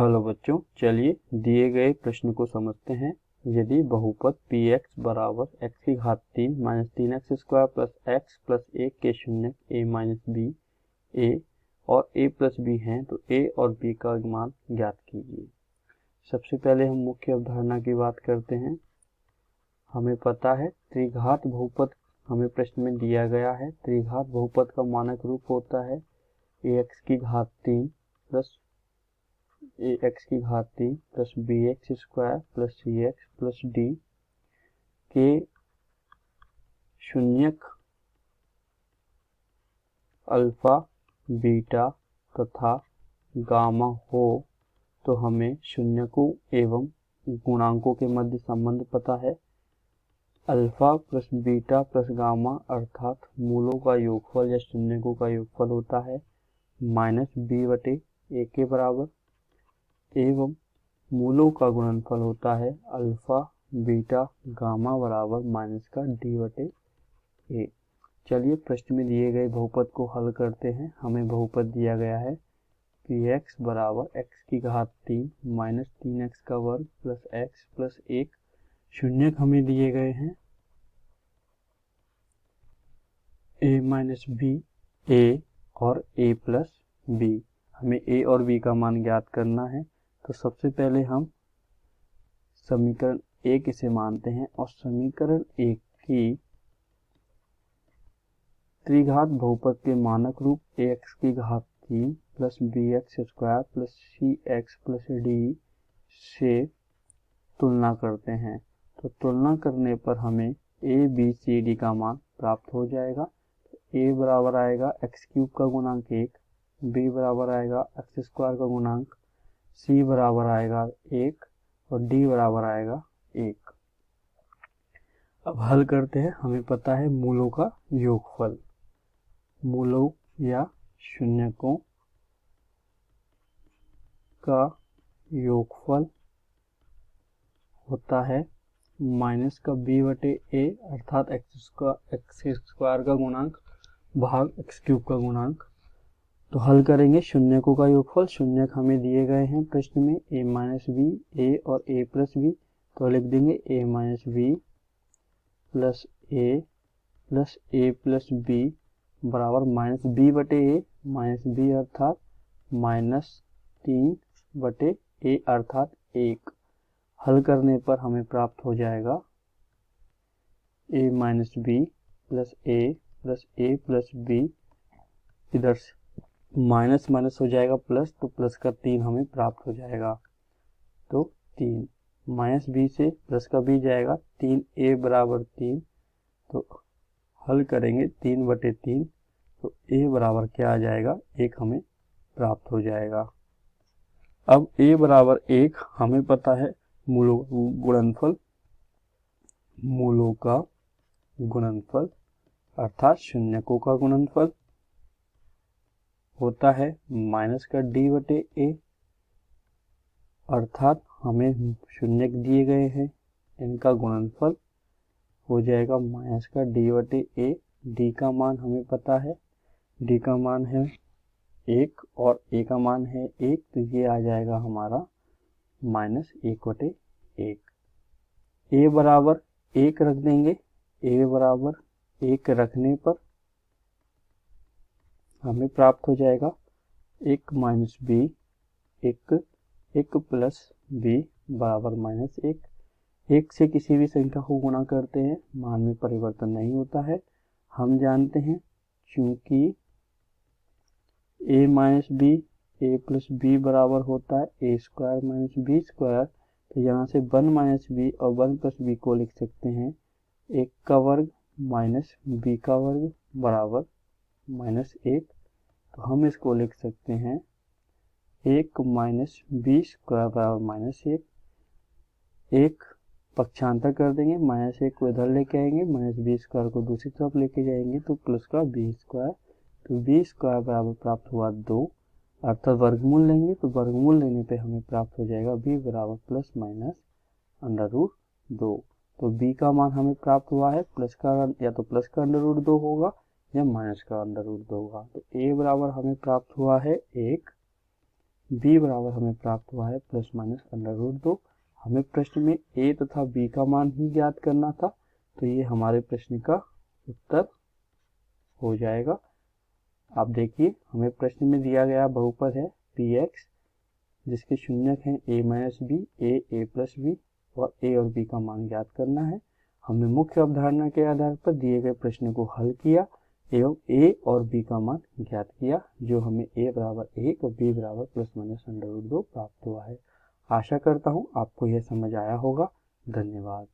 Hello बच्चों, चलिए दिए गए प्रश्न को समझते हैं। यदि बहुपद px बराबर x की घात 3 minus 3x square plus x plus 1 के शून्य a माइनस b a और a प्लस b हैं तो a और b का मान ज्ञात कीजिए। सबसे पहले हम मुख्य अवधारणा की बात करते हैं। हमें पता है त्रिघात बहुपद हमें प्रश्न में दिया गया है। त्रिघात बहुपद का मानक रूप होता है ax की घात 3 प्लस ax की घात 3 plus bx square plus cx plus d के शून्यक अल्फा बीटा तथा गामा हो तो हमें शून्यकों एवं गुणांकों के मध्य संबंध पता है। Alpha plus beta plus gamma अर्थात मूलों का योगफल या शून्यकों का योगफल होता है माइनस b बटे a के बराबर एवं मूलों का गुणनफल होता है अल्फा बीटा गामा बराबर माइनस का d बटे a। चलिए प्रश्न में दिए गए बहुपद को हल करते हैं। हमें बहुपद दिया गया है px बराबर x की घात 3 माइनस 3x का वर्ग प्लस x प्लस 1। शून्यक हमें दिए गए हैं a माइनस b a और a प्लस b। हमें a और b का मान ज्ञात करना है। तो सबसे पहले हम समीकरण 1 इसे मानते हैं और समीकरण 1 की त्रिघात बहुपद के मानक रूप ax की घात 3 plus bx square plus cx plus d से तुलना करते हैं। तो तुलना करने पर हमें a b c d का मान प्राप्त हो जाएगा। तो a बराबर आएगा x क्यूब का गुणांक 1, b बराबर आएगा x स्क्वायर का गुणांक, c बराबर आएगा 1 और d बराबर आएगा 1। अब हल करते हैं। हमें पता है मूलों का योगफल, मूलों या शून्यकों का योगफल होता है माइनस का b बटे a अर्थात एक्स स्क्वायर का गुणांक भाग एक्स क्यूब का गुणांक। तो हल करेंगे शून्यकों का योगफल। शून्यक हमें दिए गए हैं प्रश्न में a माइनस b a और a प्लस b। तो लिख देंगे a minus b plus a plus b बराबर माइनस b बटे a माइनस b अर्थात माइनस 3 बटे a अर्थात 1। हल करने पर हमें प्राप्त हो जाएगा a minus b plus a plus b। इधर से माइनस माइनस हो जाएगा प्लस, तो प्लस का 3 हमें प्राप्त हो जाएगा। तो 3 माइनस b से प्लस का b जाएगा 3a बराबर 3। तो हल करेंगे 3 बटे 3 तो a बराबर क्या आ जाएगा 1 हमें प्राप्त हो जाएगा। अब a बराबर 1 हमें पता है मूलों गुणनफल, मूलों का गुणनफल अर्थात शून्यकों का गुणनफल होता है माइनस का d बटे a अर्थात हमें शून्यक दिए गए हैं, इनका गुणनफल हो जाएगा माइनस का d बटे a। d का मान हमें पता है, d का मान है 1 और a का मान है 1, तो ये आ जाएगा हमारा माइनस 1 बटे 1। a बराबर 1 रख देंगे। a बराबर 1 रखने पर हमें प्राप्त हो जाएगा 1 माइनस b 1 प्लस b बराबर माइनस 1। 1 से किसी भी संख्या को गुणा करते हैं मान में परिवर्तन नहीं होता है। हम जानते हैं क्योंकि a minus b a plus b बराबर होता है a square minus b square. तो यहाँ से 1 माइनस b और 1 प्लस b को लिख सकते हैं 1 का वर्ग माइनस b का वर्ग बराबर माइनस 1। तो हम इसको लिख सकते हैं 1 माइनस b स्क्वायर बराबर माइनस 1। 1 पक्षांतर कर देंगे, माइनस 1 को इधर लेके आएंगे, माइनस b स्क्वायर को दूसरी तरफ लेके जाएंगे तो प्लस का b स्क्वायर। तो b स्क्वायर बराबर प्राप्त हुआ 2 अर्थात वर्गमूल लेंगे तो वर्गमूल लेने पे हमें प्राप्त हो जाएगा b बराबर प्लस माइनस अंडर रूट 2। तो b का मान हमें प्राप्त हुआ है प्लस का या तो प्लस का अंडर रूट 2 होगा या माइनस का अंडर रूट 2 होगा। तो a बराबर हमें प्राप्त हुआ है 1, b बराबर हमें प्राप्त हुआ है प्लस माइनस √2। हमें प्रश्न में a तथा b का मान ही ज्ञात करना था, तो ये हमारे प्रश्न का उत्तर हो जाएगा। आप देखिए, हमें प्रश्न में दिया गया बहुपद है px, जिसके शून्यक हैं a minus B, a plus B, और a और b का मान ज्ञात करना है। हमने मुख्य अवधारणा के आधार पर दिए गए प्रश्न को हल किया एवं a और b का मान ज्ञात किया, जो हमें a बराबर 1 और b बराबर प्लस माइनस √2 प्राप्त हुआ है। आशा करता हूँ आपको यह समझ आया होगा। धन्यवाद।